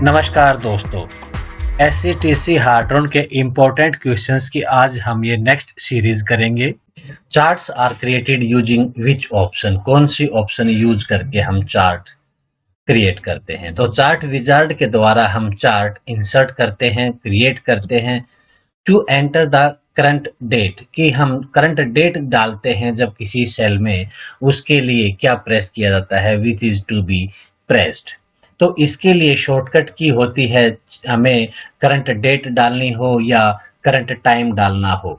नमस्कार दोस्तों, SCTC हार्ट्रॉन के इम्पोर्टेंट क्वेश्चंस की आज हम ये नेक्स्ट सीरीज करेंगे। Charts are created using which option, कौन सी ऑप्शन यूज करके हम चार्ट क्रिएट करते हैं। तो चार्ट विजार्ड के द्वारा हम चार्ट इंसर्ट करते हैं, क्रिएट करते हैं। To enter the current date, कि हम करंट डेट डालते हैं जब किसी सेल में, उसके लिए क्या प्रेस किया जाता है, which is to be pressed. तो इसके लिए शॉर्टकट की होती है, हमें करंट डेट डालनी हो या करंट टाइम डालना हो।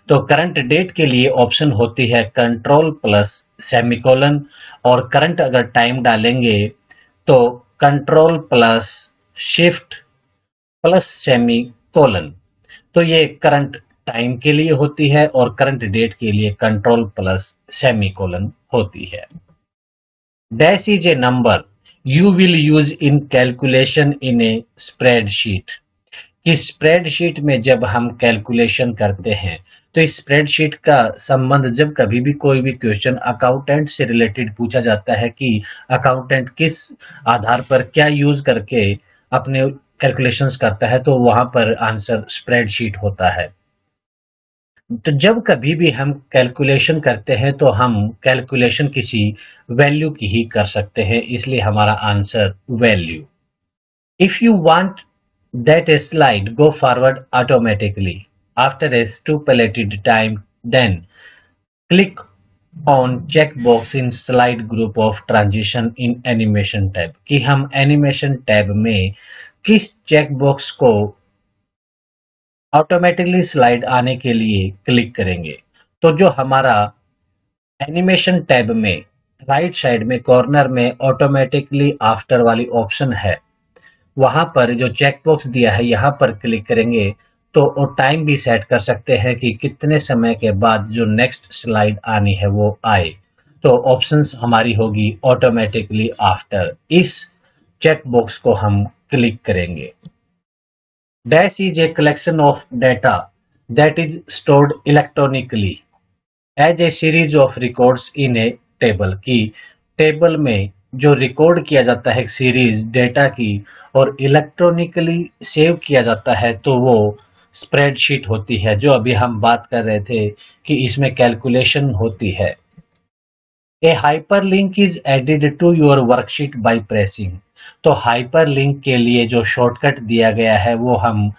तो करंट डेट के लिए ऑप्शन होती है कंट्रोल प्लस सेमीकोलन, और करंट अगर टाइम डालेंगे तो control plus shift plus semicolon. तो ये करंट टाइम के लिए होती है और करंट डेट के लिए कंट्रोल प्लस सेमीकोलन होती है। Dash is a number you will use in calculation in a spreadsheet, कि स्प्रेडशीट में जब हम कैलकुलेशन करते हैं तो इस स्प्रेडशीट का संबंध, जब कभी भी कोई भी क्वेश्चन अकाउंटेंट से रिलेटेड पूछा जाता है कि अकाउंटेंट किस आधार पर क्या यूज करके अपने कैलकुलेशंस करता है, तो वहां पर आंसर स्प्रेडशीट होता है। तो जब कभी भी हम कैलकुलेशन करते हैं तो हम कैलकुलेशन किसी वैल्यू की ही कर सकते हैं, इसलिए हमारा answer value. If you want that a slide go forward automatically after a stipulated time, then click on check box in slide group of transition in animation tab, कि हम एनिमेशन टैब में किस चेक बॉक्स को automatically slide आने के लिए click करेंगे। तो जो हमारा एनिमेशन टैब में राइट साइड में कॉर्नर में ऑटोमेटिकली आफ्टर वाली ऑप्शन है, वहां पर जो चेक बॉक्स दिया है यहाँ पर क्लिक करेंगे तो टाइम भी सेट कर सकते हैं कि कितने समय के बाद जो नेक्स्ट स्लाइड आनी है वो आए। तो ऑप्शंस हमारी होगी ऑटोमेटिकली आफ्टर, इस चेक बॉक्स को हम क्लिक करेंगे। Dash is a collection of data that is stored electronically as a series of records in a table, की टेबल में जो रिकॉर्ड किया जाता है सीरीज डेटा की और इलेक्ट्रॉनिकली सेव किया जाता है, तो वो स्प्रेडशीट होती है, जो अभी हम बात कर रहे थे कि इसमें कैलकुलेशन होती है। A hyperlink is added to your worksheet by pressing, तो हाइपरलिंक के लिए जो शॉर्टकट दिया गया है वो हम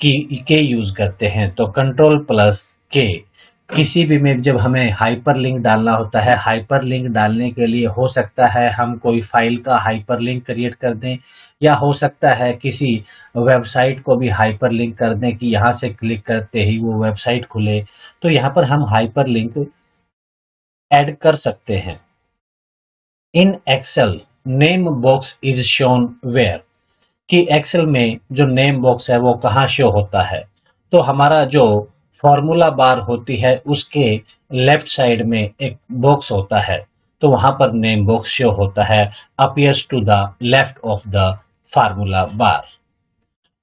के यूज करते हैं। तो कंट्रोल प्लस के, किसी भी में जब हमें हाइपरलिंक डालना होता है, हाइपरलिंक डालने के लिए हो सकता है हम कोई फाइल का हाइपरलिंक क्रिएट कर दें, या हो सकता है किसी वेबसाइट को भी हाइपरलिंक कर दें कि यहाँ से क्लिक करते ही वो वेबसाइट खुले। तो यहाँ पर हम हाइपरलिंक ऐड कर सकते हैं। In Excel name box is shown where, कि एक्सेल में जो नेम बॉक्स है वो कहाँ शो होता है। तो हमारा जो फॉर्मूला बार होती है उसके लेफ्ट साइड में एक बॉक्स होता है, तो वहां पर नेम बॉक्स शो होता है, appears to the left of the formula bar.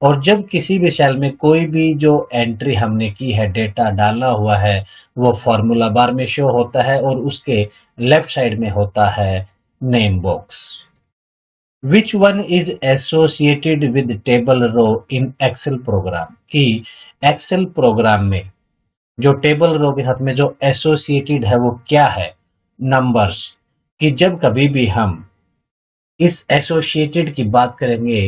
और जब किसी भी सेल में कोई भी जो एंट्री हमने की है, डेटा डालना हुआ है, वो फॉर्मूला बार में शो होता है और उसके लेफ्ट साइड में होता है name box. Which one is associated with table row in Excel program, कि एक्सेल प्रोग्राम में जो टेबल रो के साथ में जो एसोसिएटेड है वो क्या है, नंबर्स। कि जब कभी भी हम इस एसोसिएटेड की बात करेंगे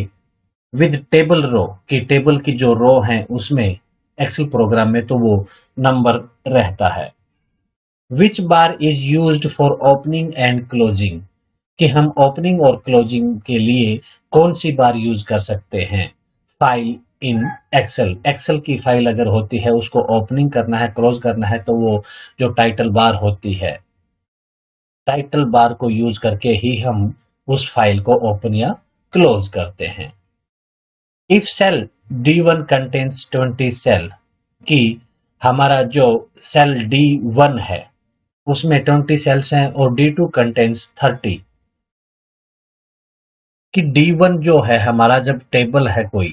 विद टेबल रो, की टेबल की जो रो है उसमें एक्सेल प्रोग्राम में, तो वो नंबर रहता है। Which bar is used for opening and closing, कि हम ओपनिंग और क्लोजिंग के लिए कौन सी बार यूज कर सकते हैं। फाइल इन एक्सेल, एक्सेल की फाइल अगर होती है उसको ओपनिंग करना है, क्लोज करना है, तो वो जो टाइटल बार होती है, टाइटल बार को यूज करके ही हम उस फाइल को ओपन या क्लोज करते हैं। If cell D1 contains 20 cell, कि हमारा जो सेल D1 है उसमें 20 सेल्स हैं और D2 कंटेन्स 30, कि D1 जो है हमारा जब टेबल है कोई,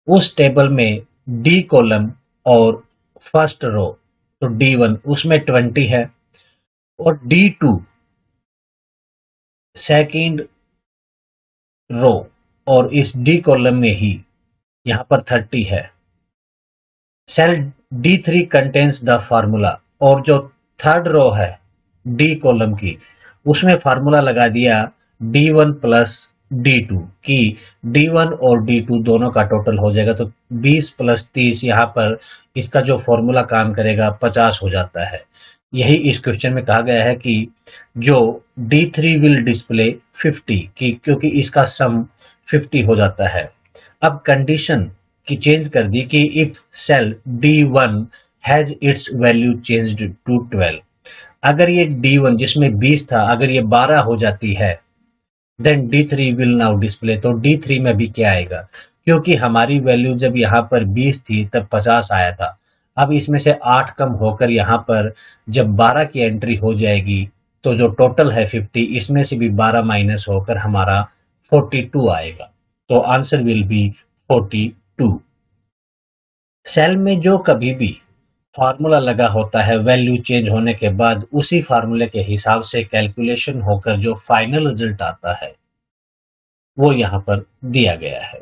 उस टेबल में D कॉलम और फर्स्ट रो, तो D1 उसमें 20 है, और D2 सेकेंड रो और इस डी कॉलम में ही यहाँ पर 30 है। Cell D3 contains the formula, और जो थर्ड रो है डी कॉलम की, उसमें फार्मूला लगा दिया D1 प्लस D2 की D1 और D2 दोनों का टोटल हो जाएगा, तो 20 प्लस 30 यहाँ पर इसका जो फॉर्मूला काम करेगा 50 हो जाता है। यही इस क्वेश्चन में कहा गया है कि जो D3 विल डिस्प्ले 50 की, क्योंकि इसका सम 50 हो जाता है। अब कंडीशन की चेंज कर दी कि if cell D1 has its value changed to 12, अगर ये D1 जिसमें 20 था अगर ये 12 हो जाती है, then D3 will now display, तो D3 में भी क्या आएगा, क्योंकि हमारी वैल्यू जब यहाँ पर 20 थी तब 50 आया था। अब इसमें से 8 कम होकर यहाँ पर जब 12 की एंट्री हो जाएगी तो जो टोटल है 50, इसमें से भी 12 माइनस होकर हमारा 42 आएगा, तो आंसर विल बी 42। सेल में जो कभी भी फार्मूला लगा होता है, वैल्यू चेंज होने के बाद उसी फार्मूले के हिसाब से कैलकुलेशन होकर जो फाइनल रिजल्ट आता है वो यहाँ पर दिया गया है।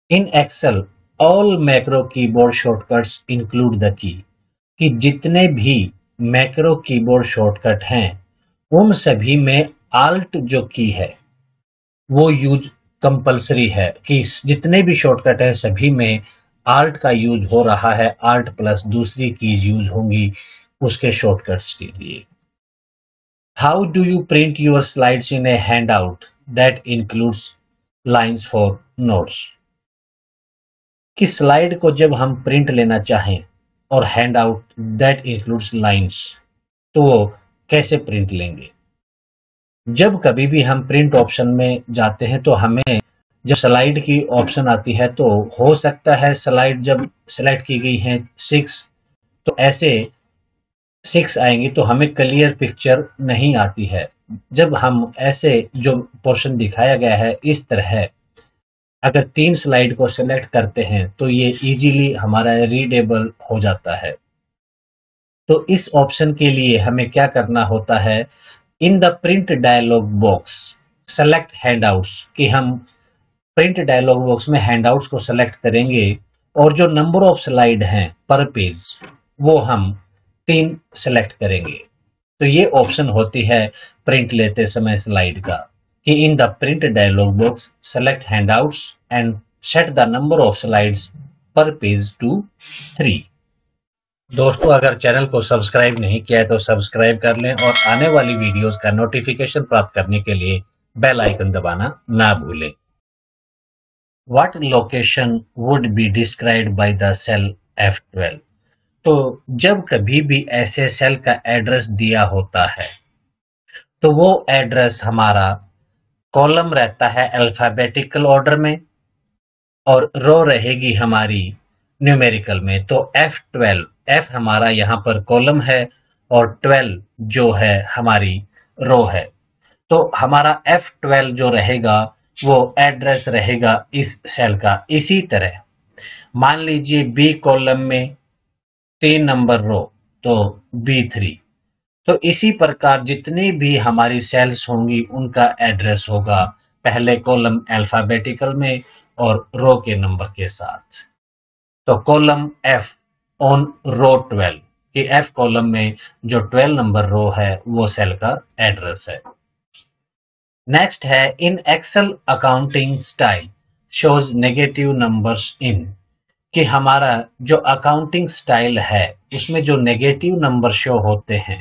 In Excel all macro keyboard shortcuts include the key, कि जितने भी मैक्रो कीबोर्ड शॉर्टकट हैं उन सभी में आल्ट जो की है वो यूज कंपलसरी है, कि जितने भी शॉर्टकट है सभी में आल्ट का यूज हो रहा है, आल्ट प्लस दूसरी कीज यूज होंगी उसके शॉर्टकट्स के लिए। How do you print your slides in A hand out that includes lines for notes, कि स्लाइड को जब हम प्रिंट लेना चाहें और hand out that includes lines, तो वो कैसे प्रिंट लेंगे। जब कभी भी हम प्रिंट ऑप्शन में जाते हैं तो हमें जब स्लाइड की ऑप्शन आती है तो हो सकता है स्लाइड जब सेलेक्ट की गई है 6, तो ऐसे 6 आएंगी तो हमें क्लियर पिक्चर नहीं आती है। जब हम ऐसे जो पोर्शन दिखाया गया है इस तरह अगर 3 स्लाइड को सेलेक्ट करते हैं तो ये इजीली हमारा रीडेबल हो जाता है। तो इस ऑप्शन के लिए हमें क्या करना होता है, in the print dialogue box select handouts, कि हम प्रिंट डायलॉग बॉक्स में हैंडआउट्स को सेलेक्ट करेंगे और जो नंबर ऑफ स्लाइड हैं पर पेज वो हम 3 सेलेक्ट करेंगे। तो ये ऑप्शन होती है प्रिंट लेते समय स्लाइड का, कि in the print dialogue box select handouts and set the number of slides पर पेज टू 3। दोस्तों, अगर चैनल को सब्सक्राइब नहीं किया है तो सब्सक्राइब कर लें और आने वाली वीडियोस का नोटिफिकेशन प्राप्त करने के लिए बेल आइकन दबाना ना भूलें। What location would be described by the cell F12? तो जब कभी भी ऐसे सेल का एड्रेस दिया होता है तो वो एड्रेस हमारा कॉलम रहता है अल्फाबेटिकल ऑर्डर में और रो रहेगी हमारी न्यूमेरिकल में। तो F12, F हमारा यहाँ पर कॉलम है और 12 जो है हमारी रो है। तो हमारा F12 जो रहेगा वो एड्रेस रहेगा इस सेल का। इसी तरह मान लीजिए बी कॉलम में 3 नंबर रो तो B3, तो इसी प्रकार जितनी भी हमारी सेल्स होंगी उनका एड्रेस होगा पहले कॉलम अल्फाबेटिकल में और रो के नंबर के साथ। तो कॉलम F ऑन रो 12, कि F कॉलम में जो 12 नंबर रो है वो सेल का एड्रेस है। नेक्स्ट है in Excel accounting style shows negative numbers in, कि हमारा जो अकाउंटिंग स्टाइल है उसमें जो नेगेटिव नंबर शो होते हैं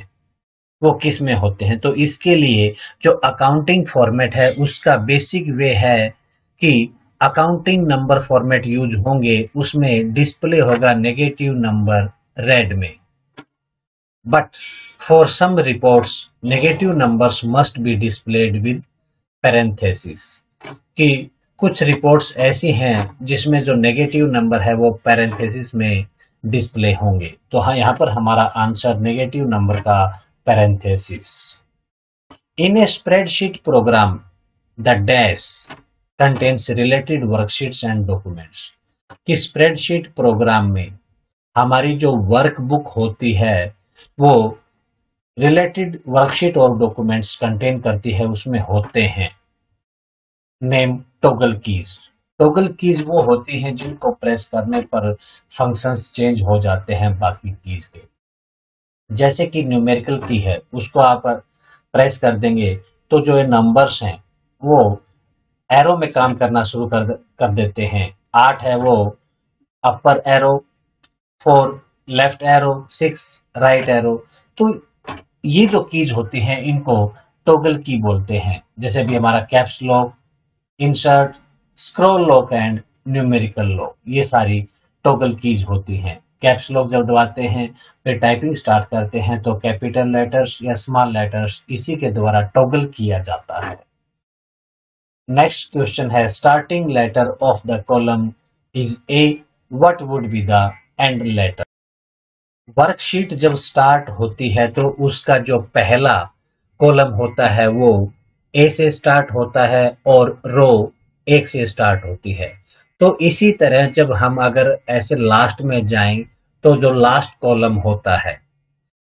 वो किस में होते हैं। तो इसके लिए जो अकाउंटिंग फॉर्मेट है उसका बेसिक वे है कि अकाउंटिंग नंबर फॉर्मेट यूज होंगे, उसमें डिस्प्ले होगा नेगेटिव नंबर रेड में। But for some reports negative numbers must be displayed with parenthesis, कि कुछ रिपोर्ट्स ऐसी हैं जिसमें जो नेगेटिव नंबर है वो पैरेंथेसिस में डिस्प्ले होंगे। तो हाँ, यहाँ पर हमारा आंसर नेगेटिव नंबर का parenthesis. In A spreadsheet programme the dash contains related worksheets and documents, कि स्प्रेडशीट प्रोग्राम में हमारी जो वर्कबुक होती है वो रिलेटेड वर्कशीट और डॉक्यूमेंट्स कंटेन करती है, उसमें होते हैं। Name toggle keys. Toggle keys वो होती हैं जिनको प्रेस करने पर फंक्शंस चेंज हो जाते हैं बाकी कीज के। जैसे कि न्यूमेरिकल की है, उसको आप प्रेस कर देंगे तो जो ये नंबर्स हैं वो एरो में काम करना शुरू कर देते हैं। 8 है वो upper arrow, 4 left arrow, 6 right arrow. तो ये जो कीज होती हैं इनको टॉगल की बोलते हैं। जैसे भी हमारा caps lock, insert, scroll lock and numerical lock, ये सारी टॉगल कीज होती हैं। कैप्स लॉक जब दबाते हैं फिर टाइपिंग स्टार्ट करते हैं तो कैपिटल लेटर्स या स्मॉल लेटर्स इसी के द्वारा टॉगल किया जाता है। नेक्स्ट क्वेश्चन है starting letter of the column is A, what would be the end letter. Worksheet जब स्टार्ट होती है तो उसका जो पहला कॉलम होता है वो ए से स्टार्ट होता है और रो 1 से स्टार्ट होती है। तो इसी तरह जब हम अगर ऐसे लास्ट में जाएं तो जो लास्ट कॉलम होता है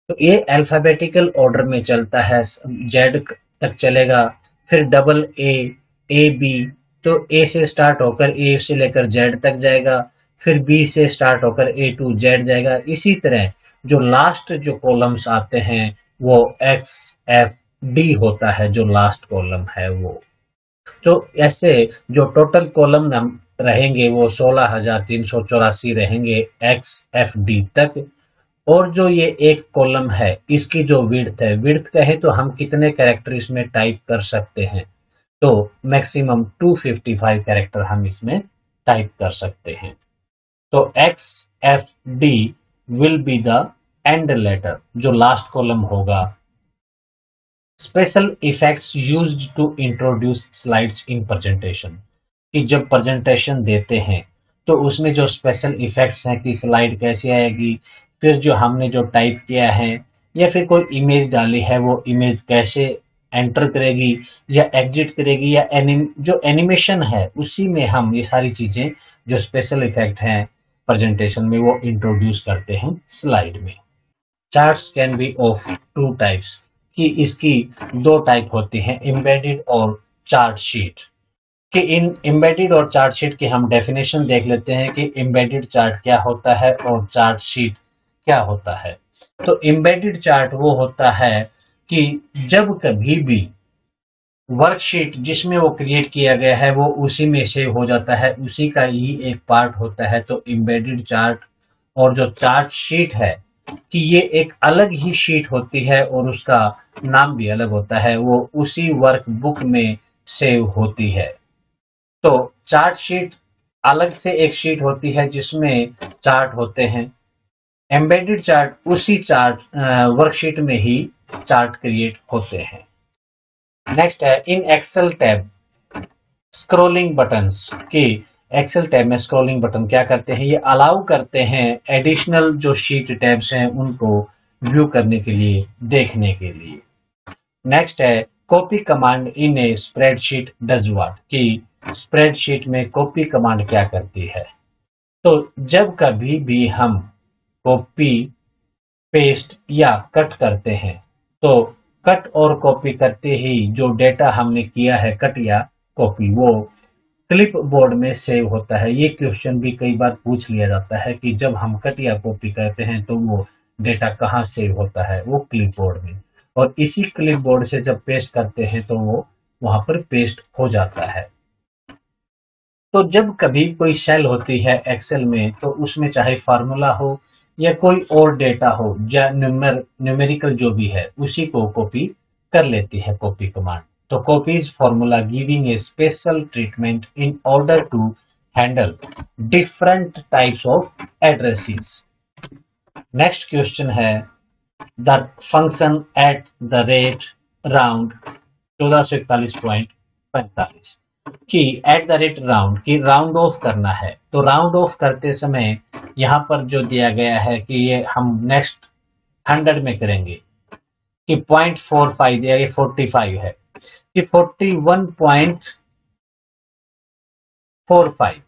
तो ये अल्फाबेटिकल ऑर्डर में चलता है, जेड तक चलेगा, फिर डबल ए, ए बी, तो ए से स्टार्ट होकर ए से लेकर जेड तक जाएगा, फिर बी से स्टार्ट होकर ए टू जेड जाएगा। इसी तरह जो लास्ट जो कॉलम्स आते हैं वो एक्स एफ डी होता है, जो लास्ट कॉलम है वो। तो ऐसे जो टोटल कॉलम नम रहेंगे वो 16,384 रहेंगे एक्स एफ डी तक। और जो ये एक कॉलम है इसकी जो विड्थ है, विड्थ कहे तो हम कितने कैरेक्टर इसमें टाइप कर सकते हैं, तो मैक्सिमम 255 कैरेक्टर हम इसमें टाइप कर सकते हैं। तो X F D will be the end letter, जो लास्ट कॉलम होगा। Special effects used to introduce slides in presentation, कि जब प्रेजेंटेशन देते हैं तो उसमें जो स्पेशल इफेक्ट्स हैं कि स्लाइड कैसे आएगी, फिर जो हमने जो टाइप किया है या फिर कोई इमेज डाली है वो इमेज कैसे एंटर करेगी या एग्जिट करेगी, या जो एनिमेशन है उसी में हम ये सारी चीजें जो स्पेशल इफेक्ट हैं प्रेजेंटेशन में वो इंट्रोड्यूस करते हैं स्लाइड में। Charts can be of two types, कि इसकी दो टाइप होती हैं, एम्बेडेड और चार्ट शीट। कि इन एम्बेडेड और चार्ट शीट की हम डेफिनेशन देख लेते हैं कि एम्बेडेड चार्ट क्या होता है और चार्ट शीट क्या होता है। तो एम्बेडेड चार्ट वो होता है कि जब कभी भी वर्कशीट जिसमें वो क्रिएट किया गया है वो उसी में सेव हो जाता है, उसी का ही एक पार्ट होता है, तो एम्बेडेड चार्ट। और जो चार्ट शीट है कि ये एक अलग ही शीट होती है और उसका नाम भी अलग होता है, वो उसी वर्क बुक में सेव होती है। तो चार्ट शीट अलग से एक शीट होती है जिसमें चार्ट होते हैं। एम्बेडेड चार्ट उसी चार्ट वर्कशीट में ही चार्ट क्रिएट होते हैं। नेक्स्ट है in Excel tab scrolling buttons, की एक्सेल टैब में स्क्रॉलिंग बटन क्या करते हैं, ये अलाउ करते हैं एडिशनल जो शीट टैब्स हैं उनको व्यू करने के लिए, देखने के लिए। नेक्स्ट है copy command in A spreadsheet does what, कि स्प्रेडशीट में कॉपी कमांड क्या करती है। तो जब कभी भी हम कॉपी पेस्ट या कट करते हैं तो कट और कॉपी करते ही जो डेटा हमने किया है कट या कॉपी वो क्लिप बोर्ड में सेव होता है। ये क्वेश्चन भी कई बार पूछ लिया जाता है कि जब हम कट या कॉपी करते हैं तो वो डेटा कहाँ सेव होता है, वो क्लिप बोर्ड में। और इसी क्लिप बोर्ड से जब पेस्ट करते हैं तो वो वहां पर पेस्ट हो जाता है। तो जब कभी कोई सेल होती है एक्सेल में तो उसमें चाहे फार्मूला हो या कोई और डेटा हो या न्यूमेरिकल जो भी है उसी को कॉपी कर लेती है कॉपी कमांड। तो copies formula giving a special treatment in order to handle different types of addresses. Next question है the function at the rate round 1441.45, कि एट द रेट राउंड, की राउंड ऑफ करना है। तो राउंड ऑफ करते समय यहाँ पर जो दिया गया है कि ये हम नेक्स्ट 100 में करेंगे कि 0.45 दिया, ये 45 है कि 41.45।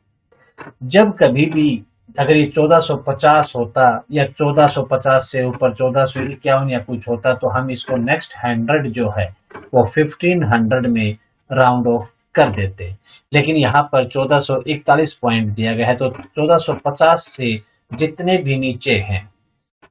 जब कभी भी अगर ये 1450 होता या 1450 से ऊपर 1451 या कुछ होता तो हम इसको नेक्स्ट 100 जो है वो 1500 में राउंड ऑफ कर देते, लेकिन यहाँ पर 1441 पॉइंट दिया गया है, तो 1450 से जितने भी नीचे हैं,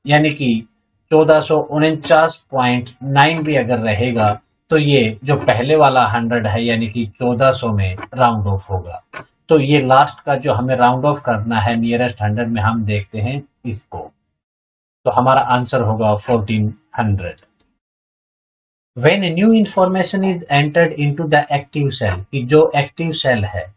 यानी कि 1449.9 भी अगर रहेगा, तो ये जो पहले वाला 100 है यानी कि 1400 में राउंड ऑफ होगा। तो ये लास्ट का जो हमें राउंड ऑफ करना है नियरेस्ट 100 में, हम देखते हैं इसको, तो हमारा आंसर होगा 1400। When a new information is entered into the active cell, कि जो एक्टिव सेल है,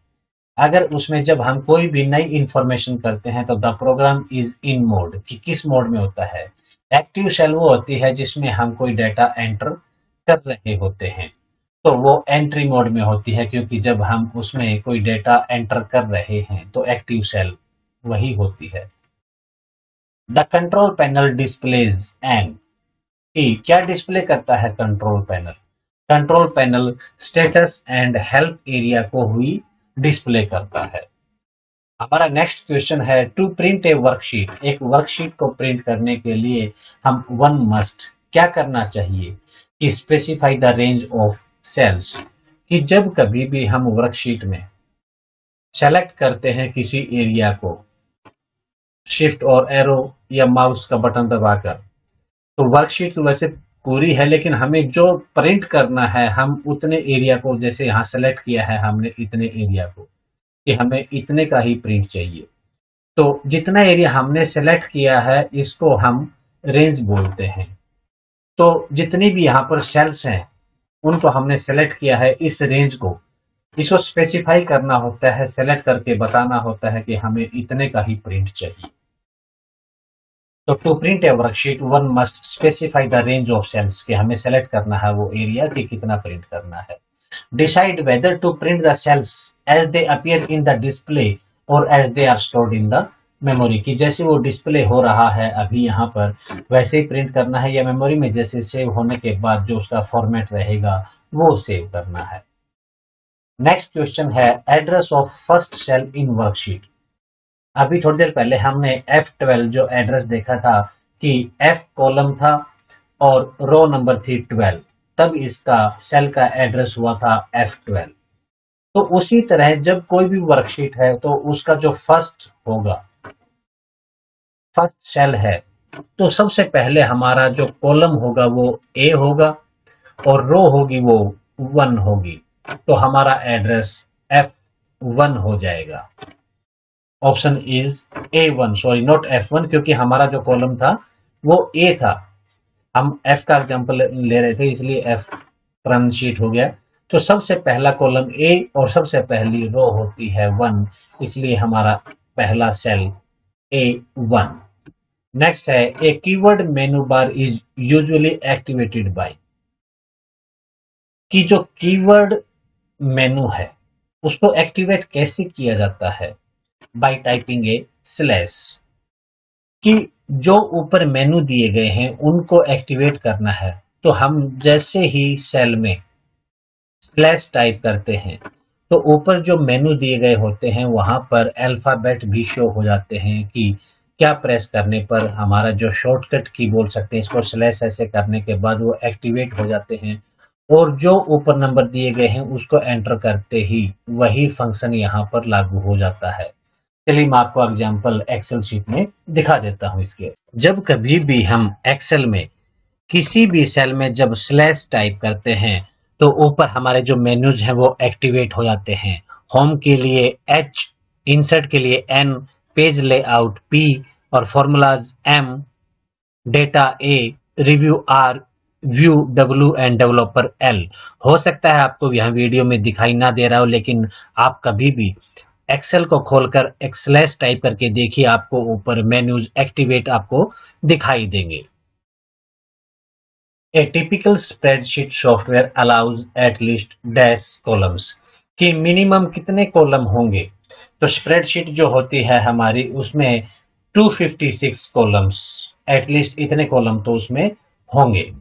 अगर उसमें जब हम कोई भी नई इंफॉर्मेशन करते हैं तो the program is in mode, कि किस मोड में होता है। एक्टिव सेल वो होती है जिसमें हम कोई डेटा एंटर कर रहे होते हैं, तो वो एंट्री मोड में होती है, क्योंकि जब हम उसमें कोई डेटा एंटर कर रहे हैं तो एक्टिव सेल वही होती है। The control panel displays an, क्या डिस्प्ले करता है control panel? Control panel status and help area को हुई डिस्प्ले करता है। हमारा नेक्स्ट क्वेश्चन है, टू प्रिंट ए वर्कशीट, एक वर्कशीट को प्रिंट करने के लिए हम वन मस्ट क्या करना चाहिए कि specify the range of cells, कि जब कभी भी हम वर्कशीट में सेलेक्ट करते हैं किसी एरिया को शिफ्ट और एरो या माउस का बटन दबाकर, तो वर्कशीट तो वैसे पूरी है, लेकिन हमें जो प्रिंट करना है हम उतने एरिया को, जैसे यहाँ सेलेक्ट किया है हमने इतने एरिया को, कि हमें इतने का ही प्रिंट चाहिए, तो जितना एरिया हमने सेलेक्ट किया है इसको हम रेंज बोलते हैं। तो जितनी भी यहाँ पर सेल्स हैं उनको हमने सेलेक्ट किया है, इस रेंज को, इसको स्पेसिफाई करना होता है, सेलेक्ट करके बताना होता है कि हमें इतने का ही प्रिंट चाहिए। तो to print a worksheet one must specify the range of cells, कि हमें सेलेक्ट करना है वो एरिया कि कितना प्रिंट करना है। Decide whether to print the cells as they appear in the display और as they are stored in the memory, की जैसे वो डिस्प्ले हो रहा है अभी यहाँ पर वैसे ही प्रिंट करना है, या मेमोरी में जैसे सेव होने के बाद जो उसका फॉर्मेट रहेगा वो सेव करना है। नेक्स्ट क्वेश्चन है, address of first cell in worksheet. अभी थोड़ी देर पहले हमने F12 जो एड्रेस देखा था कि F कॉलम था और रो नंबर थी 12, तब इसका सेल का एड्रेस हुआ था F12। तो उसी तरह जब कोई भी वर्कशीट है तो उसका जो फर्स्ट होगा, फर्स्ट सेल है, तो सबसे पहले हमारा जो कॉलम होगा वो A होगा और रो होगी वो 1 होगी, तो हमारा एड्रेस F1 हो जाएगा। Option is A1, sorry not F1, क्योंकि हमारा जो कॉलम था वो A था, हम F का एग्जांपल ले रहे थे इसलिए F फ्रंट शीट हो गया। तो सबसे पहला कॉलम A और सबसे पहली रो होती है 1, इसलिए हमारा पहला सेल A1। नेक्स्ट है, a keyword menu bar is usually activated by, कि जो कीवर्ड मेनू है उसको एक्टिवेट कैसे किया जाता है? बाय टाइपिंग ए स्लैश, कि जो ऊपर मेनू दिए गए हैं उनको एक्टिवेट करना है, तो हम जैसे ही सेल में स्लैश टाइप करते हैं तो ऊपर जो मेनू दिए गए होते हैं वहां पर अल्फाबेट भी शो हो जाते हैं कि क्या प्रेस करने पर हमारा जो शॉर्टकट की बोल सकते हैं इसको स्लैश ऐसे करने के बाद वो एक्टिवेट हो जाते हैं, और जो ऊपर नंबर दिए गए हैं उसको एंटर करते ही वही फंक्शन यहाँ पर लागू हो जाता है। चलिए मैं आपको एग्जांपल एक्सेल शीट में दिखा देता हूं इसके। जब कभी भी हम एक्सेल में किसी भी सेल में जब स्लैश टाइप करते हैं तो ऊपर हमारे जो मेन्यूज हैं वो एक्टिवेट हो जाते हैं। होम के लिए H, इंसर्ट के लिए N, पेज लेआउट P और formulas M, data A, review R, view W end developer L। हो सकता है आपको यहाँ वीडियो में दिखाई ना दे रहा हो, लेकिन आप कभी भी एक्सेल को खोलकर एक स्लैश टाइप करके देखिए, आपको ऊपर मेन्यूज एक्टिवेट आपको दिखाई देंगे। ए typical spreadsheet software allows at least dash columns, कि मिनिमम कितने कॉलम होंगे? तो स्प्रेडशीट जो होती है हमारी उसमें 256 कॉलम्स, एटलीस्ट इतने कॉलम तो उसमें होंगे।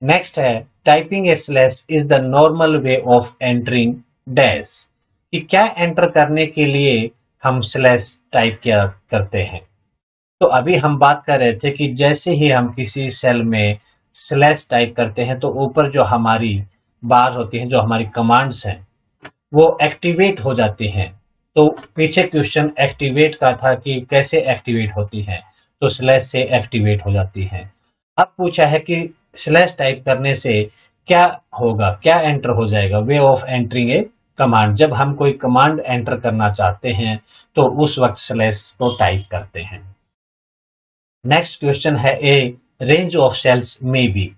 नेक्स्ट है, typing A slash is the normal way of entering dash, कि क्या एंटर करने के लिए हम स्लैश टाइप किया करते हैं। तो अभी हम बात कर रहे थे कि जैसे ही हम किसी सेल में स्लैश टाइप करते हैं तो ऊपर जो हमारी बार होती हैं, जो हमारी कमांड्स हैं, वो एक्टिवेट हो जाती हैं। तो पीछे क्वेश्चन एक्टिवेट का था कि कैसे एक्टिवेट होती हैं, तो स्लैश से एक्टिवेट हो जाती हैं। अब पूछा है कि स्लैश टाइप करने से क्या होगा, क्या एंटर हो जाएगा, way of entering A command. जब हम कोई कमांड एंटर करना चाहते हैं तो उस वक्त स्लैश को टाइप करते हैं। नेक्स्ट क्वेश्चन है ए रेंज ऑफ सेल्स में बी,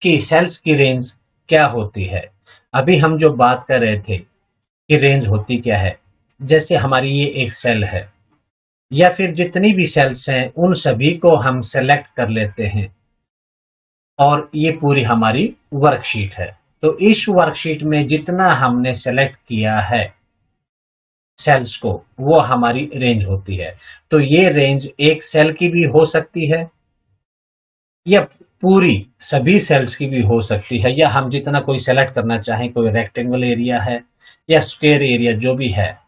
कि सेल्स की रेंज क्या होती है। अभी हम जो बात कर रहे थे कि रेंज होती क्या है, जैसे हमारी ये एक सेल है या फिर जितनी भी सेल्स हैं उन सभी को हम सेलेक्ट कर लेते हैं और ये पूरी हमारी वर्कशीट है। तो इस वर्कशीट में जितना हमने सेलेक्ट किया है सेल्स को, वो हमारी रेंज होती है। तो ये रेंज एक सेल की भी हो सकती है या पूरी सभी सेल्स की भी हो सकती है, या हम जितना कोई सेलेक्ट करना चाहें, कोई रेक्टेंगल एरिया है या स्क्वायर एरिया जो भी है।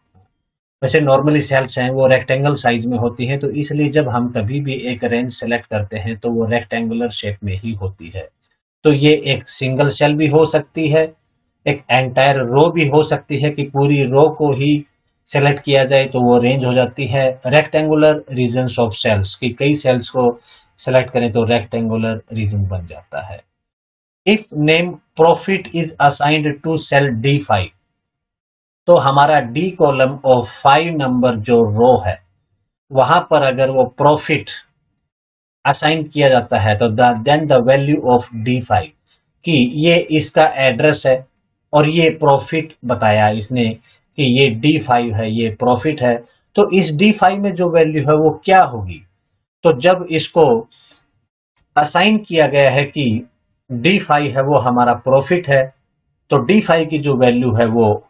वैसे नॉर्मली सेल्स हैं वो रेक्टेंगल साइज में होती हैं, तो इसलिए जब हम कभी भी एक रेंज सेलेक्ट करते हैं तो वो रेक्टेंगुलर शेप में ही होती है। तो ये एक सिंगल सेल भी हो सकती है, एक एंटायर रो भी हो सकती है कि पूरी रो को ही सेलेक्ट किया जाए तो वो रेंज हो जाती है। रेक्टेंगुलर रीजन्स ऑफ सेल्स, कि कई सेल्स को सेलेक्ट करें तो रेक्टेंगुलर रीजन बन जाता है। If name profit is assigned to cell D5, तो हमारा डी कॉलम और 5 नंबर जो रो है वहां पर अगर वो प्रॉफिट असाइन किया जाता है तो then the value of D5, कि ये इसका एड्रेस है और ये प्रॉफिट बताया इसने कि ये D5 है, ये प्रॉफिट है। तो इस D5 में जो वैल्यू है वो क्या होगी, तो जब इसको असाइन किया गया है कि D5 है वो हमारा प्रॉफिट है, तो D5 की जो वैल्यू है वो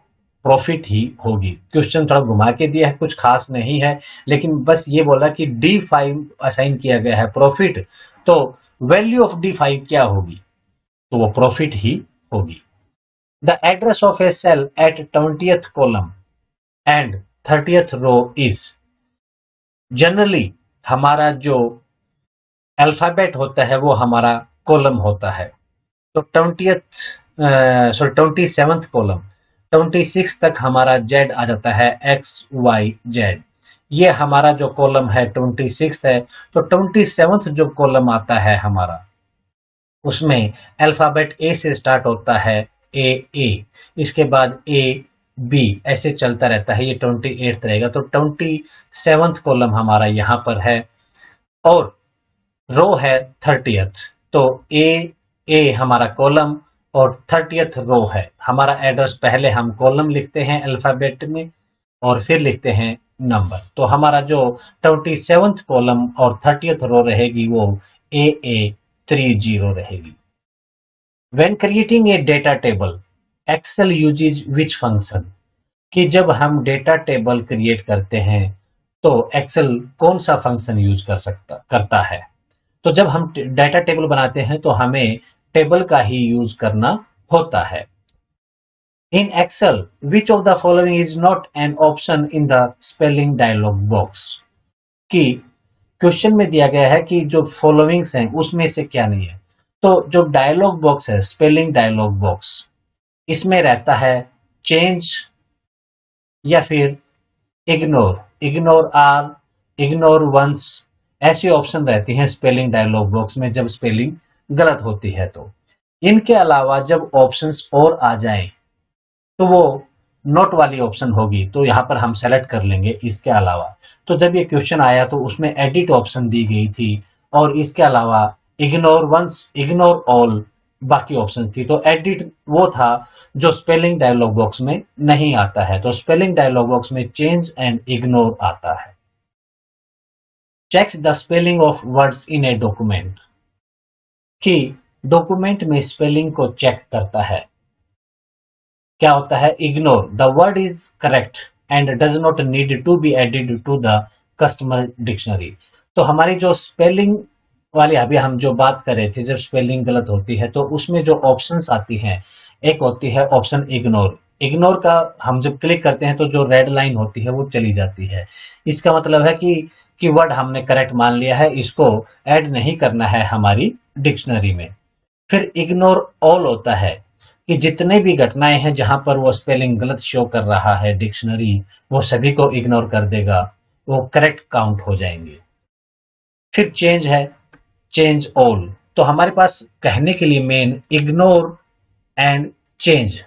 प्रॉफिट ही होगी। क्वेश्चन थोड़ा घुमा के दिया है, कुछ खास नहीं है, लेकिन बस ये बोला कि D5 असाइन किया गया है प्रॉफिट, तो वैल्यू ऑफ D5 क्या होगी, तो वो प्रॉफिट ही होगी। The address of a cell at 20th column and 30th row is, generally हमारा जो अल्फाबेट होता है वो हमारा कॉलम होता है। तो 27th कॉलम 26 तक हमारा जेड आ जाता है, XYZ। ये हमारा जो कॉलम है 26 है। तो 27th जो कॉलम आता है हमारा, उसमें अल्फाबेट ए से स्टार्ट होता है, ए, इसके बाद B, ऐसे चलता रहता है, ये 28th रहेगा। तो 27th कॉलम हमारा यहाँ पर है और रो है 30th। तो ए हमारा कॉलम और 30th रो है हमारा एड्रेस। पहले हम कॉलम लिखते हैं अल्फाबेट में और फिर लिखते हैं नंबर। तो हमारा जो 27th कॉलम और 30th रो रहेगी वो AA30 रहेगी। When creating a data table, Excel uses which function, कि जब हम डेटा टेबल क्रिएट करते हैं तो एक्सेल कौन सा फंक्शन यूज करता है। तो जब हम डेटा टेबल बनाते हैं तो हमें टेबल का ही यूज करना होता है। In Excel which of the following is not an option in the spelling dialogue box, कि क्वेश्चन में दिया गया है कि जो फॉलोइंग्स हैं उसमें से क्या नहीं है। तो जो डायलॉग बॉक्स है, स्पेलिंग डायलॉग बॉक्स, इसमें रहता है चेंज या फिर इग्नोर आर, इग्नोर वंस, ऐसी ऑप्शन रहती हैं स्पेलिंग डायलॉग बॉक्स में जब स्पेलिंग गलत होती है। तो इनके अलावा जब ऑप्शंस और आ जाएं तो वो नोट वाली ऑप्शन होगी, तो यहाँ पर हम सेलेक्ट कर लेंगे इसके अलावा। तो जब ये क्वेश्चन आया तो उसमें एडिट ऑप्शन दी गई थी और इसके अलावा इग्नोर वंस, इग्नोर ऑल बाकी ऑप्शन थी। तो एडिट वो था जो स्पेलिंग डायलॉग बॉक्स में नहीं आता है। तो स्पेलिंग डायलॉग बॉक्स में चेंज एंड इग्नोर आता है। Checks the spelling of words in a document, कि डॉक्यूमेंट में स्पेलिंग को चेक करता है। क्या होता है, ignore the word is correct and does not need to be added to the customer dictionary. तो हमारी जो स्पेलिंग वाली अभी हम जो बात कर रहे थे, जब स्पेलिंग गलत होती है तो उसमें जो ऑप्शंस आती हैं, एक होती है ऑप्शन इग्नोर का हम जब क्लिक करते हैं तो जो रेड लाइन होती है वो चली जाती है। इसका मतलब है कि वर्ड हमने करेक्ट मान लिया है, इसको ऐड नहीं करना है हमारी डिक्शनरी में। फिर इग्नोर ऑल होता है कि जितने भी घटनाएं हैं जहां पर वो स्पेलिंग गलत शो कर रहा है डिक्शनरी, वो सभी को इग्नोर कर देगा, वो करेक्ट काउंट हो जाएंगे। फिर चेंज है, चेंज ऑल। तो हमारे पास कहने के लिए main ignore and change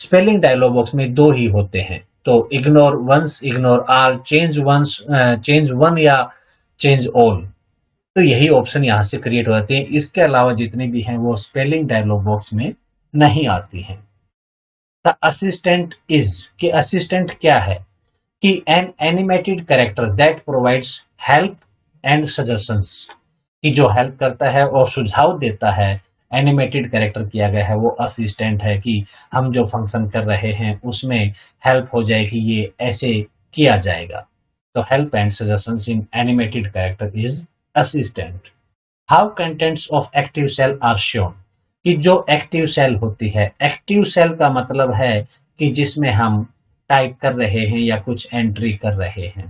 spelling dialogue box में दो ही होते हैं। तो ignore once, ignore all, change once, change one या चेंज ऑल। तो यही ऑप्शन यहां से क्रिएट हो जाते हैं। इसके अलावा जितने भी हैं वो स्पेलिंग डायलॉग बॉक्स में नहीं आती हैं। द असिस्टेंट इज कि असिस्टेंट क्या है कि an animated character that provides help and suggestions, कि जो हेल्प करता है और सुझाव देता है। एनिमेटेड कैरेक्टर किया गया है वो असिस्टेंट है कि हम जो फंक्शन कर रहे हैं उसमें हेल्प हो जाए कि ये ऐसे किया जाएगा। तो help and suggestions in animated character is assistant. How contents of active cell are shown, कि जो एक्टिव सेल होती है, एक्टिव सेल का मतलब है कि जिसमें हम टाइप कर रहे हैं या कुछ एंट्री कर रहे हैं।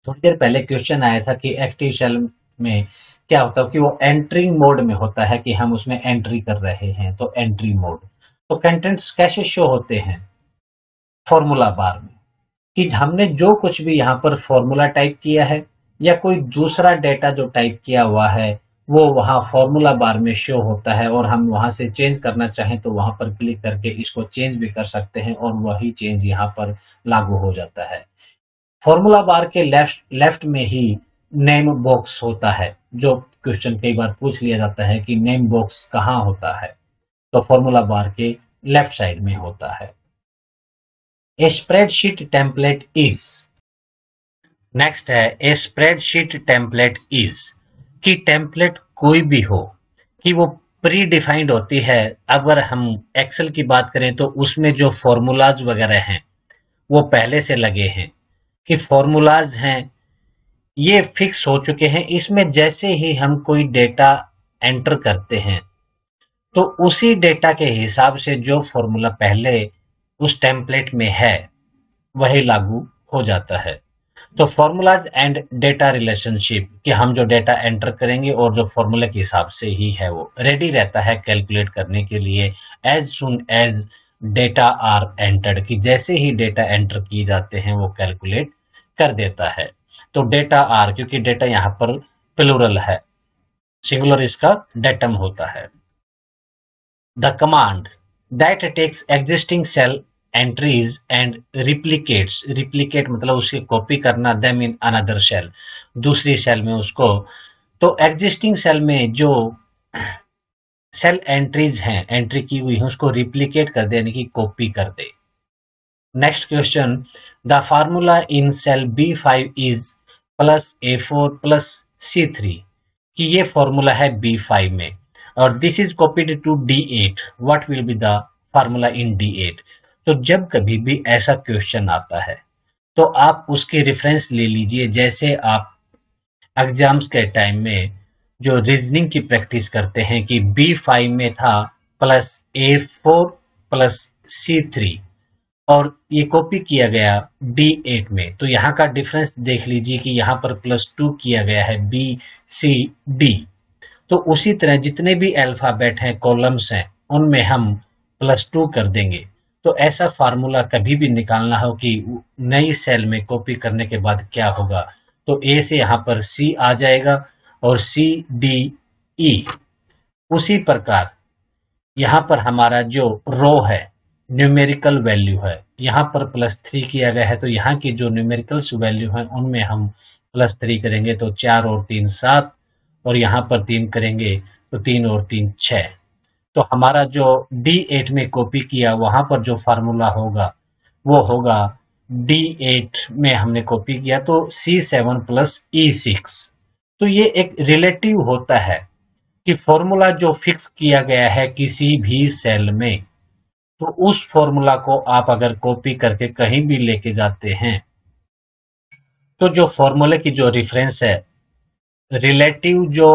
थोड़ी देर पहले क्वेश्चन आया था कि एक्टिव सेल में क्या होता है कि वो एंट्रिंग मोड में होता है कि हम उसमें एंट्री कर रहे हैं, तो एंट्री मोड। तो कंटेंट्स कैसे शो होते हैं फॉर्मूला बार में, कि हमने जो कुछ भी यहाँ पर फॉर्मूला टाइप किया है या कोई दूसरा डेटा जो टाइप किया हुआ है वो वहाँ फॉर्मूला बार में शो होता है, और हम वहां से चेंज करना चाहें तो वहां पर क्लिक करके इसको चेंज भी कर सकते हैं और वही चेंज यहाँ पर लागू हो जाता है। फॉर्मूला बार के लेफ्ट लेफ्ट में ही नेम बॉक्स होता है। जो क्वेश्चन कई बार पूछ लिया जाता है कि नेम बॉक्स कहाँ होता है, तो फॉर्मूला बार के लेफ्ट साइड में होता है। ए स्प्रेडशीट टेम्पलेट इज, नेक्स्ट है ए स्प्रेडशीट टेम्पलेट इज, कि टेम्पलेट कोई भी हो कि वो प्री डिफाइंड होती है। अगर हम एक्सेल की बात करें तो उसमें जो फॉर्मूलाज वगैरह हैं वो पहले से लगे हैं, कि फॉर्मूलाज हैं ये फिक्स हो चुके हैं। इसमें जैसे ही हम कोई डेटा एंटर करते हैं तो उसी डेटा के हिसाब से जो फॉर्मूला पहले उस टेम्पलेट में है वही लागू हो जाता है। तो फॉर्मूलाज एंड डेटा रिलेशनशिप, कि हम जो डेटा एंटर करेंगे और जो फॉर्मूला के हिसाब से ही है वो रेडी रहता है कैलकुलेट करने के लिए as soon as data are entered, कि जैसे ही डेटा एंटर किए जाते हैं वो कैलकुलेट कर देता है। तो डेटा आर, क्योंकि डेटा यहाँ पर प्लूरल है, सिंगुलर इसका डेटम होता है। The command that takes existing cell entries and replicates, replicate मतलब उसकी कॉपी करना, देम इन अनदर सेल, दूसरी सेल में उसको। तो एग्जिस्टिंग सेल में जो सेल एंट्रीज हैं, एंट्री की हुई है, उसको रिप्लिकेट कर दे यानी कि कॉपी कर दे। Next question, the formula in cell B5 is +A4 +C3, कि ये फॉर्मूला है B5 में और this is copied to D8, what will be the formula in D8। तो जब कभी भी ऐसा क्वेश्चन आता है तो आप उसकी रेफरेंस ले लीजिए। जैसे आप एग्जाम्स के टाइम में जो रीजनिंग की प्रैक्टिस करते हैं कि B5 में था +A4 +C3 और ये कॉपी किया गया D8 में, तो यहाँ का डिफरेंस देख लीजिए कि यहाँ पर +2 किया गया है BCD। तो उसी तरह जितने भी अल्फाबेट हैं, कॉलम्स हैं, उनमें हम +2 कर देंगे। तो ऐसा फार्मूला कभी भी निकालना हो कि नई सेल में कॉपी करने के बाद क्या होगा, तो ए से यहाँ पर C आ जाएगा और CDE। उसी प्रकार यहाँ पर हमारा जो रो है न्यूमेरिकल वैल्यू है, यहाँ पर +3 किया गया है, तो यहाँ की जो न्यूमेरिकल्स वैल्यू है उनमें हम +3 करेंगे तो 4 और 3 7, और यहाँ पर 3 करेंगे तो 3 और 3 6। तो हमारा जो D8 में कॉपी किया वहां पर जो फार्मूला होगा वो होगा D8 में हमने कॉपी किया तो C7 +E6। तो ये एक रिलेटिव होता है कि फॉर्मूला जो फिक्स किया गया है किसी भी सेल में, तो उस फॉर्मूला को आप अगर कॉपी करके कहीं भी लेके जाते हैं तो जो फॉर्मूले की जो रेफरेंस है, रिलेटिव जो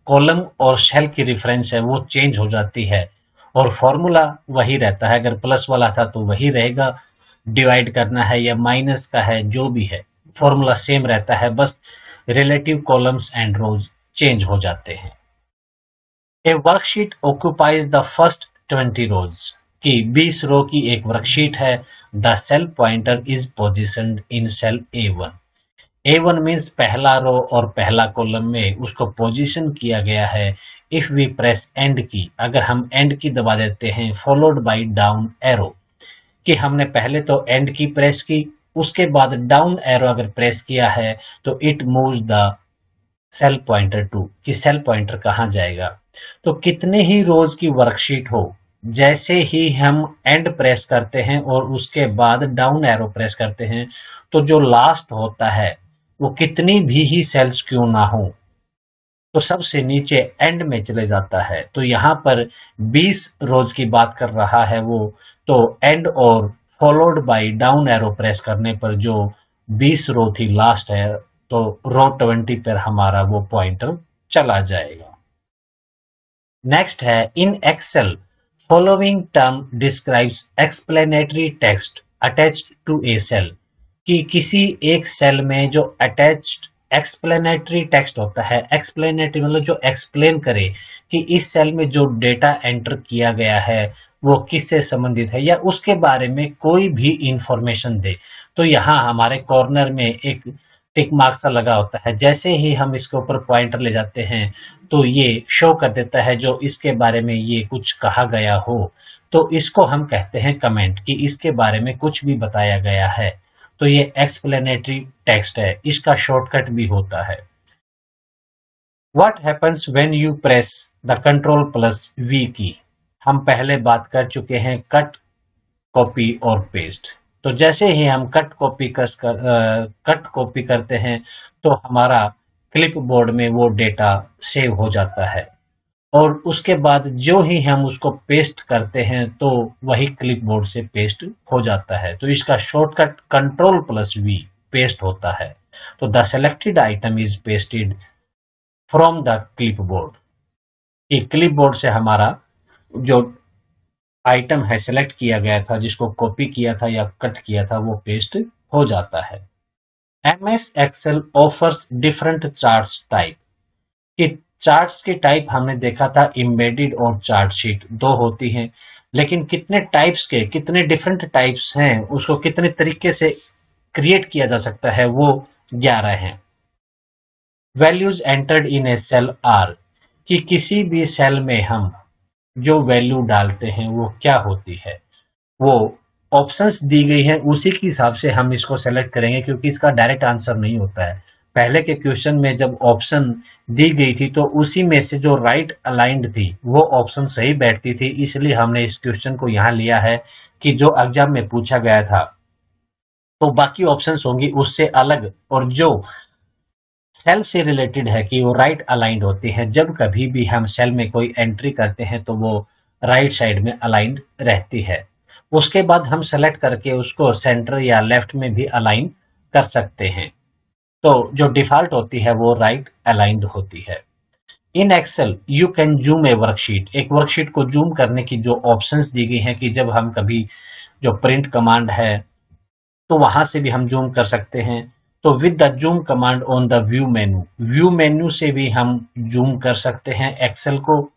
कॉलम और सेल की रेफरेंस है वो चेंज हो जाती है और फॉर्मूला वही रहता है। अगर प्लस वाला था तो वही रहेगा, डिवाइड करना है या माइनस का है, जो भी है फॉर्मूला सेम रहता है, बस relative columns and rows change हो जाते हैं। A worksheet occupies the first 20 rows की 20 रो की एक वर्कशीट है। The cell pointer is positioned in cell A1। A1 means पहला रो और पहला कॉलम में उसको पोजीशन किया गया है। इफ वी प्रेस एंड की, अगर हम एंड की दबा देते हैं, फॉलोड बाय डाउन एरो, कि हमने पहले तो एंड की प्रेस की, उसके बाद डाउन एरो अगर प्रेस किया है तो it moves the cell pointer to, कि सेल पॉइंटर कहाँ जाएगा। तो कितने ही रोज की वर्कशीट हो, जैसे ही हम एंड प्रेस करते हैं और उसके बाद डाउन एरो प्रेस करते हैं, तो जो लास्ट होता है वो कितनी भी ही सेल्स क्यों ना हो, तो सबसे नीचे एंड में चले जाता है। तो यहाँ पर 20 रोज की बात कर रहा है वो, तो एंड और followed by down arrow press करने पर जो 20 रो थी लास्ट है, तो रो 20 पर हमारा वो पॉइंटर चला जाएगा। नेक्स्ट है in Excel following term describes explanatory text attached to a cell, कि किसी एक सेल में जो अटैच्ड एक्सप्लेनेटरी टेक्स्ट होता है, एक्सप्लेनेटरी मतलब जो एक्सप्लेन करे कि इस सेल में जो डेटा एंटर किया गया है वो किससे संबंधित है या उसके बारे में कोई भी इंफॉर्मेशन दे। तो यहाँ हमारे कॉर्नर में एक टिक मार्क सा लगा होता है, जैसे ही हम इसके ऊपर पॉइंटर ले जाते हैं तो ये शो कर देता है जो इसके बारे में ये कुछ कहा गया हो, तो इसको हम कहते हैं कमेंट, कि इसके बारे में कुछ भी बताया गया है। तो ये एक्सप्लेनेटरी टेक्स्ट है, इसका शॉर्टकट भी होता है। What happens when you press the control plus V key, हम पहले बात कर चुके हैं कट, कॉपी और पेस्ट। तो जैसे ही हम कट कॉपी करते हैं तो हमारा क्लिपबोर्ड में वो डेटा सेव हो जाता है, और उसके बाद जो ही हम उसको पेस्ट करते हैं तो वही क्लिपबोर्ड से पेस्ट हो जाता है। तो इसका shortcut control plus V paste होता है। तो the selected item is pasted from the clipboard, कि क्लिपबोर्ड से हमारा जो आइटम है सेलेक्ट किया गया था, जिसको कॉपी किया था या कट किया था, वो पेस्ट हो जाता है। MS Excel offers different charts type, कि चार्ट्स की टाइप हमने देखा था एम्बेडेड और चार्ट शीट दो होती हैं, लेकिन कितने टाइप्स के, कितने डिफरेंट टाइप्स हैं, उसको कितने तरीके से क्रिएट किया जा सकता है, वो 11 हैं। Values entered in a cell are, कि किसी भी सेल में हम जो वैल्यू डालते हैं वो क्या होती है, वो ऑप्शंस दी गई है उसी के हिसाब से हम इसको सेलेक्ट करेंगे, क्योंकि इसका डायरेक्ट आंसर नहीं होता है। पहले के क्वेश्चन में जब ऑप्शन दी गई थी तो उसी में से जो राइट अलाइंड थी वो ऑप्शन सही बैठती थी, इसलिए हमने इस क्वेश्चन को यहाँ लिया है कि जो एग्जाम में पूछा गया था तो बाकी ऑप्शंस होंगी उससे अलग, और जो सेल से रिलेटेड है कि वो राइट अलाइंड होती है। जब कभी भी हम सेल में कोई एंट्री करते हैं तो वो राइट साइड में अलाइंड रहती है। उसके बाद हम सेलेक्ट करके उसको सेंटर या लेफ्ट में भी अलाइन कर सकते हैं। तो जो डिफॉल्ट होती है वो राइट अलाइंड होती है। In Excel you can zoom a worksheet, एक वर्कशीट को जूम करने की जो ऑप्शंस दी गई हैं, कि जब हम कभी जो प्रिंट कमांड है तो वहां से भी हम जूम कर सकते हैं। तो with the zoom command on the view menu से भी हम जूम कर सकते हैं एक्सेल को।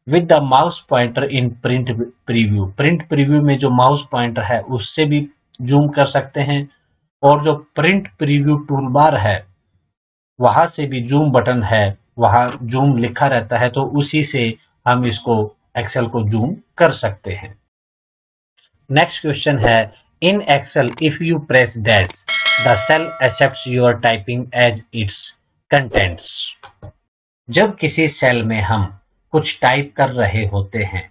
With the mouse pointer in print preview में जो माउस पॉइंटर है उससे भी जूम कर सकते हैं, और जो प्रिंट प्रीव्यू टूल बार है वहां से भी जूम बटन है, वहां जूम लिखा रहता है, तो उसी से हम इसको एक्सेल को जूम कर सकते हैं। नेक्स्ट क्वेश्चन है in Excel if you press dash the cell accepts your typing as its contents, जब किसी सेल में हम कुछ टाइप कर रहे होते हैं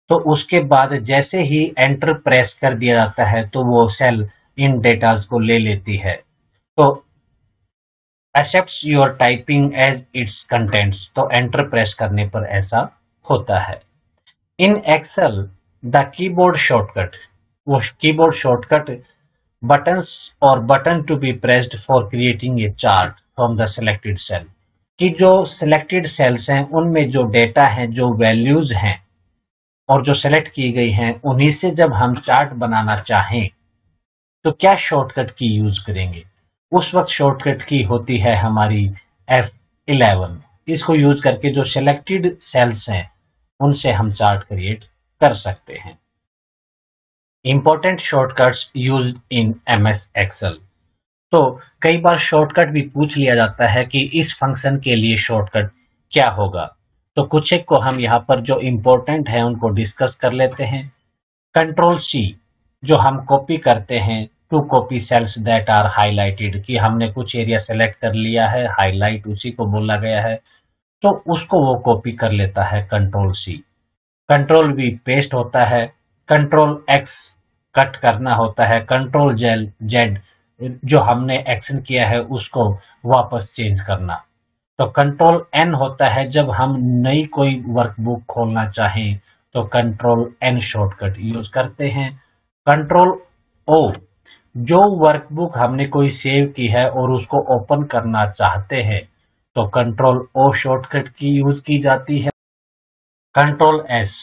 तो उसके बाद जैसे ही एंटर प्रेस कर दिया जाता है तो वो सेल इन डेटाज को ले लेती है। तो accepts your typing as its contents, तो एंटर प्रेस करने पर ऐसा होता है। In Excel the keyboard shortcut, वो कीबोर्ड शॉर्टकट बटन्स और button to be pressed for creating a chart from the selected cell, कि जो सिलेक्टेड सेल्स हैं उनमें जो डेटा है, जो वैल्यूज हैं और जो सेलेक्ट की गई हैं, उन्हीं से जब हम चार्ट बनाना चाहें तो क्या शॉर्टकट की यूज करेंगे। उस वक्त शॉर्टकट की होती है हमारी F11। इसको यूज करके जो सिलेक्टेड सेल्स हैं उनसे हम चार्ट क्रिएट कर सकते हैं। Important shortcuts used in MS Excel. तो कई बार शॉर्टकट भी पूछ लिया जाता है कि इस फंक्शन के लिए शॉर्टकट क्या होगा। तो कुछ एक को हम यहाँ पर जो इंपॉर्टेंट है उनको डिस्कस कर लेते हैं। कंट्रोल सी, जो हम कॉपी करते हैं to copy cells that are highlighted, कि हमने कुछ एरिया सेलेक्ट कर लिया है, हाईलाइट उसी को बोला गया है, तो उसको वो कॉपी कर लेता है control C. Control V paste होता है, कंट्रोल एक्स कट करना होता है, कंट्रोल जेल जेड जो हमने एक्शन किया है उसको वापस चेंज करना। तो कंट्रोल एन होता है जब हम नई कोई वर्कबुक खोलना चाहें तो कंट्रोल एन शॉर्टकट यूज करते हैं। कंट्रोल ओ, जो वर्कबुक हमने कोई सेव की है और उसको ओपन करना चाहते हैं तो कंट्रोल ओ शॉर्टकट की यूज की जाती है। कंट्रोल एस,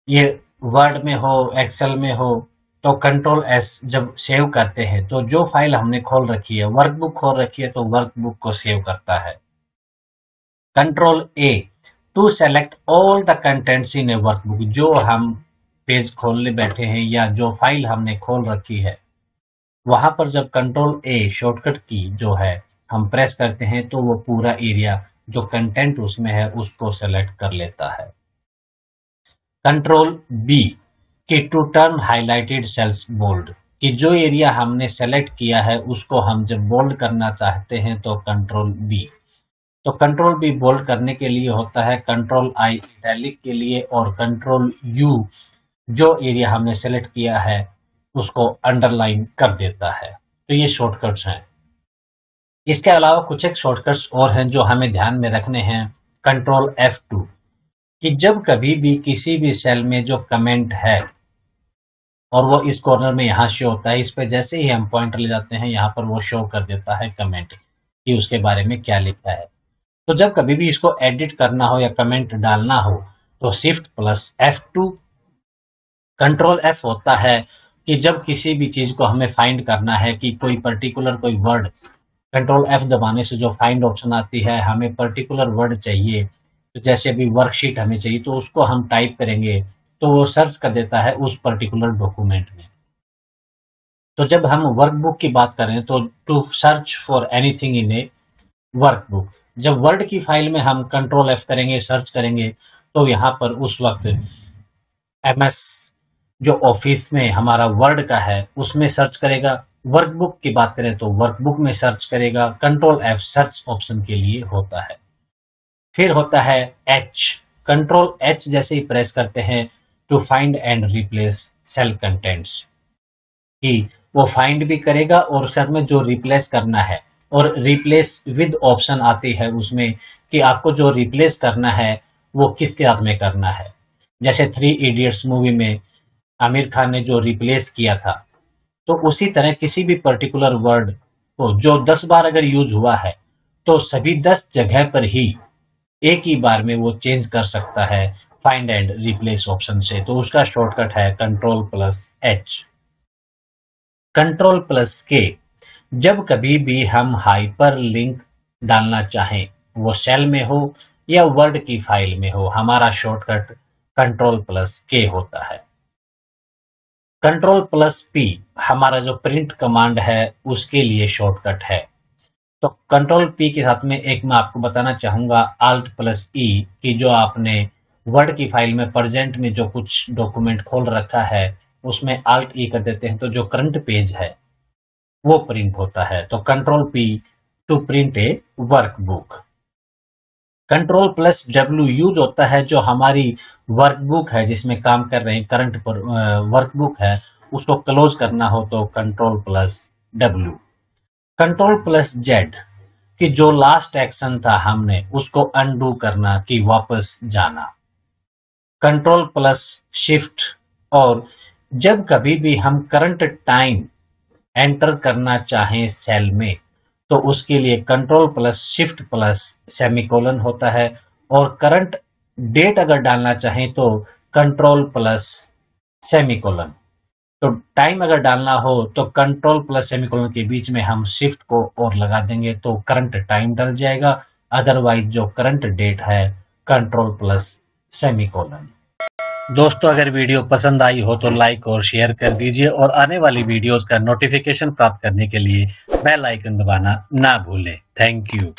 ये वर्ड में हो एक्सेल में हो, तो कंट्रोल एस जब सेव करते हैं तो जो फाइल हमने खोल रखी है, वर्कबुक खोल रखी है, तो वर्कबुक को सेव करता है। Control A, to select all the contents in a workbook, जो हम पेज खोलने बैठे हैं या जो फाइल हमने खोल रखी है, वहां पर जब कंट्रोल ए शॉर्टकट की जो है हम प्रेस करते हैं तो वो पूरा एरिया जो कंटेंट उसमें है उसको सेलेक्ट कर लेता है। कंट्रोल बी, कि to turn highlighted cells bold, कि जो एरिया हमने सेलेक्ट किया है उसको हम जब बोल्ड करना चाहते हैं तो कंट्रोल बी। तो कंट्रोल बी बोल्ड करने के लिए होता है, कंट्रोल आई इटैलिक के लिए, और कंट्रोल यू जो एरिया हमने सेलेक्ट किया है उसको अंडरलाइन कर देता है। तो ये शॉर्टकट्स हैं। इसके अलावा कुछ एक शॉर्टकट्स और हैं जो हमें ध्यान में रखने हैं। कंट्रोल F2, कि जब कभी भी किसी भी सेल में जो कमेंट है और वो इस कॉर्नर में यहाँ शो होता है, इस पे जैसे ही हम पॉइंटर ले जाते हैं यहाँ पर वो शो कर देता है कमेंट कि उसके बारे में क्या लिखा है। तो जब कभी भी इसको एडिट करना हो या कमेंट डालना हो तो shift plus F2। Control F होता है कि जब किसी भी चीज को हमें फाइंड करना है कि कोई पर्टिकुलर कोई वर्ड, कंट्रोल F दबाने से जो फाइंड ऑप्शन आती है, हमें पर्टिकुलर वर्ड चाहिए, तो जैसे अभी वर्कशीट हमें चाहिए तो उसको हम टाइप करेंगे तो वो सर्च कर देता है उस पर्टिकुलर डॉक्यूमेंट में। तो जब हम वर्कबुक की बात करें तो to search for anything in a workbook, जब वर्ड की फाइल में हम कंट्रोल F करेंगे, सर्च करेंगे, तो यहाँ पर उस वक्त एमएस जो ऑफिस में हमारा वर्ड का है उसमें सर्च करेगा। वर्कबुक की बात करें तो वर्कबुक में सर्च करेगा। कंट्रोल F सर्च ऑप्शन के लिए होता है। फिर होता है H, कंट्रोल H जैसे ही प्रेस करते हैं to find and replace cell contents, कि वो फाइंड भी करेगा और साथ में जो रिप्लेस करना है, और रिप्लेस विद ऑप्शन आती है उसमें कि आपको जो रिप्लेस करना है वो किसके साथ में करना है। जैसे 3 इडियट्स मूवी में आमिर खान ने जो रिप्लेस किया था, तो उसी तरह किसी भी पर्टिकुलर वर्ड को जो 10 बार अगर यूज हुआ है तो सभी 10 जगह पर ही एक ही बार में वो चेंज कर सकता है फाइंड एंड रिप्लेस ऑप्शन से। तो उसका शॉर्टकट है control plus H। Control plus K, जब कभी भी हम हाइपर लिंक डालना चाहें, वो सेल में हो या वर्ड की फाइल में हो, हमारा शॉर्टकट कंट्रोल प्लस K होता है। कंट्रोल प्लस P हमारा जो प्रिंट कमांड है उसके लिए शॉर्टकट है। तो कंट्रोल P के साथ में एक मैं आपको बताना चाहूंगा Alt प्लस E, की जो आपने वर्ड की फाइल में प्रेजेंट में जो कुछ डॉक्यूमेंट खोल रखा है उसमें Alt E कर देते हैं तो जो करंट पेज है वो प्रिंट होता है। तो control P to print a workbook. Control plus W use होता है जो हमारी वर्कबुक है जिसमें काम कर रहे हैं, करंट पर वर्कबुक है, उसको क्लोज करना हो तो control plus W। Control plus Z, कि जो लास्ट एक्शन था हमने उसको अनडू करना, कि वापस जाना। कंट्रोल प्लस शिफ्ट, और जब कभी भी हम करंट टाइम एंटर करना चाहें सेल में तो उसके लिए control plus shift plus semicolon होता है, और करंट डेट अगर डालना चाहें तो कंट्रोल प्लस सेमीकोलन। तो टाइम अगर डालना हो तो कंट्रोल प्लस सेमीकोलन के बीच में हम शिफ्ट को और लगा देंगे तो करंट टाइम डल जाएगा। अदरवाइज जो करंट डेट है कंट्रोल प्लस सेमीकोलन। दोस्तों अगर वीडियो पसंद आई हो तो लाइक और शेयर कर दीजिए और आने वाली वीडियोस का नोटिफिकेशन प्राप्त करने के लिए बेल आइकन दबाना ना भूलें। Thank you.